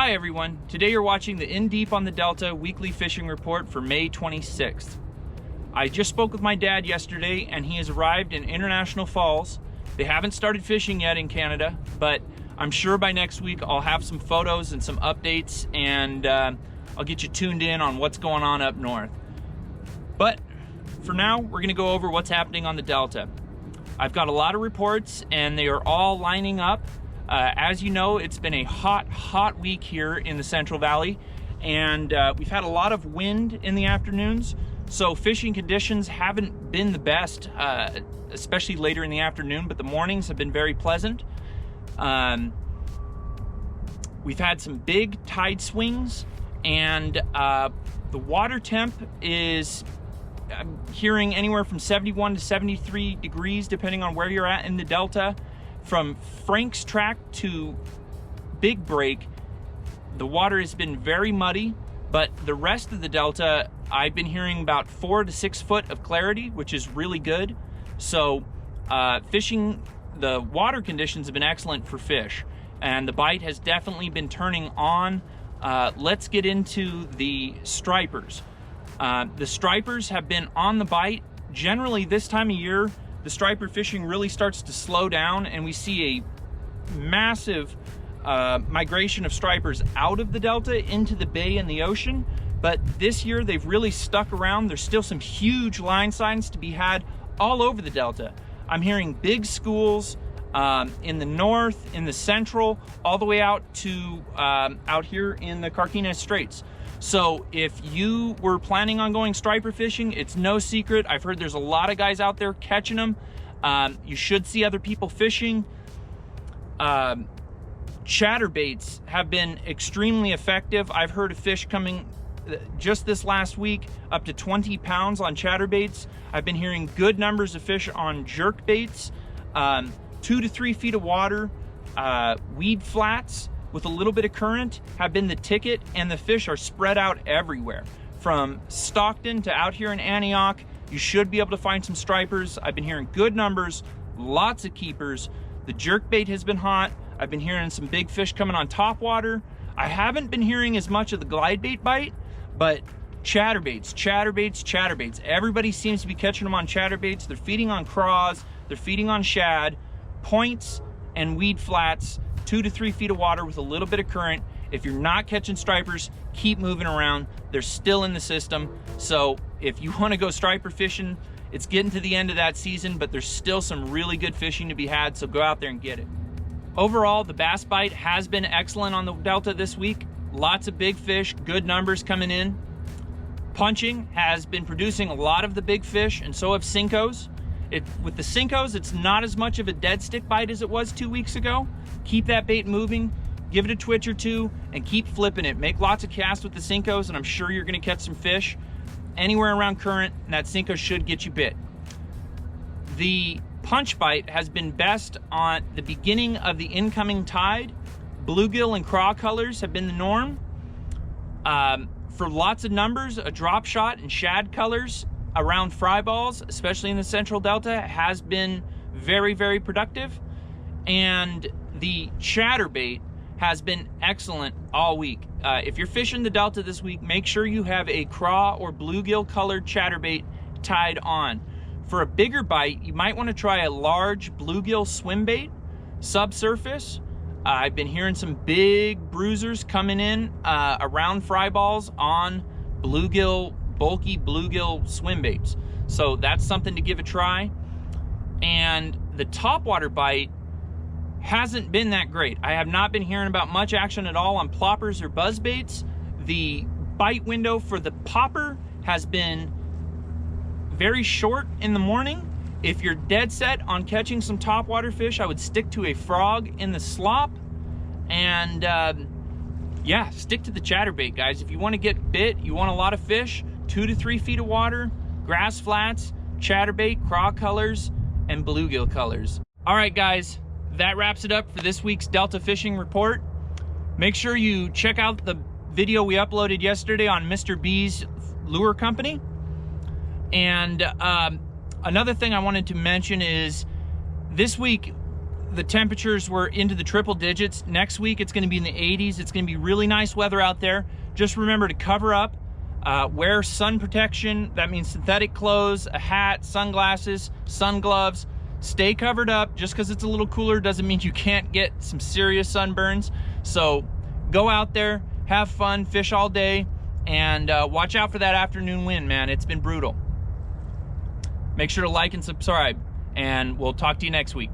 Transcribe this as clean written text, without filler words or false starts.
Hi everyone, today you're watching the In Deep on the Delta weekly fishing report for May 26th. I just spoke with my dad yesterday and he has arrived in International Falls. They haven't started fishing yet in Canada, but I'm sure by next week I'll have some photos and some updates, and I'll get you tuned in on what's going on up north. But for now, we're gonna go over what's happening on the Delta. I've got a lot of reports and they are all lining up. As you know, it's been a hot week here in the Central Valley, and we've had a lot of wind in the afternoons, so fishing conditions haven't been the best, especially later in the afternoon, but the mornings have been very pleasant. We've had some big tide swings, and the water temp is, I'm hearing, anywhere from 71 to 73 degrees depending on where you're at in the Delta. From Frank's Track to Big Break, the water has been very muddy, but the rest of the Delta, I've been hearing about 4 to 6 foot of clarity, which is really good. So fishing, the water conditions have been excellent for fish, and the bite has definitely been turning on. Let's get into the stripers. The stripers have been on the bite. Generally this time of year, the striper fishing really starts to slow down, and we see a massive migration of stripers out of the Delta into the bay and the ocean. But this year they've really stuck around. There's still some huge line signs to be had all over the Delta. I'm hearing big schools in the north, in the central, all the way out to out here in the Carquinez Straits. So if you were planning on going striper fishing, it's no secret. I've heard there's a lot of guys out there catching them. You should see other people fishing. Chatterbaits have been extremely effective. I've heard of fish coming just this last week up to 20 pounds on chatterbaits. I've been hearing good numbers of fish on jerkbaits, 2 to 3 feet of water, weed flats with a little bit of current have been the ticket, and the fish are spread out everywhere. From Stockton to out here in Antioch, you should be able to find some stripers. I've been hearing good numbers, lots of keepers. The jerkbait has been hot. I've been hearing some big fish coming on topwater. I haven't been hearing as much of the glide bait bite, but chatterbaits. Everybody seems to be catching them on chatterbaits. They're feeding on craws, they're feeding on shad, points, and weed flats. 2 to 3 feet of water with a little bit of current. If you're not catching stripers, keep moving around. They're still in the system. So if you want to go striper fishing, it's getting to the end of that season, but there's still some really good fishing to be had, so go out there and get it. Overall, the bass bite has been excellent on the Delta this week. Lots of big fish, good numbers coming in. Punching has been producing a lot of the big fish, and so have Cincos. With the Cincos, it's not as much of a dead stick bite as it was 2 weeks ago. Keep that bait moving, give it a twitch or two, and keep flipping it. Make lots of casts with the Cincos, and I'm sure you're gonna catch some fish anywhere around current, and that Cinco should get you bit. The punch bite has been best on the beginning of the incoming tide. Bluegill and craw colors have been the norm. For lots of numbers, a drop shot and shad colors around fry balls, especially in the Central Delta, has been very, very productive. And the chatterbait has been excellent all week. If you're fishing the Delta this week, make sure you have a craw or bluegill colored chatterbait tied on. For a bigger bite, you might want to try a large bluegill swim bait, subsurface. I've been hearing some big bruisers coming in around fry balls on bluegill, bulky bluegill swim baits. So that's something to give a try. And the topwater bite hasn't been that great. I have not been hearing about much action at all on ploppers or buzz baits. The bite window for the popper has been very short in the morning. If you're dead set on catching some topwater fish, I would stick to a frog in the slop. And yeah, stick to the chatterbait, guys. If you want to get bit, you want a lot of fish, 2 to 3 feet of water, grass flats, chatterbait, craw colors, and bluegill colors. All right, guys, that wraps it up for this week's Delta Fishing Report. Make sure you check out the video we uploaded yesterday on Mr. B's Lure Company. And another thing I wanted to mention is this week, the temperatures were into the triple digits. Next week, it's gonna be in the 80s. It's gonna be really nice weather out there. Just remember to cover up, wear sun protection. That means synthetic clothes, a hat, sunglasses, sun gloves. Stay covered up. Just because it's a little cooler doesn't mean you can't get some serious sunburns. So go out there, have fun, fish all day, and watch out for that afternoon wind, man. It's been brutal. Make sure to like and subscribe, and we'll talk to you next week.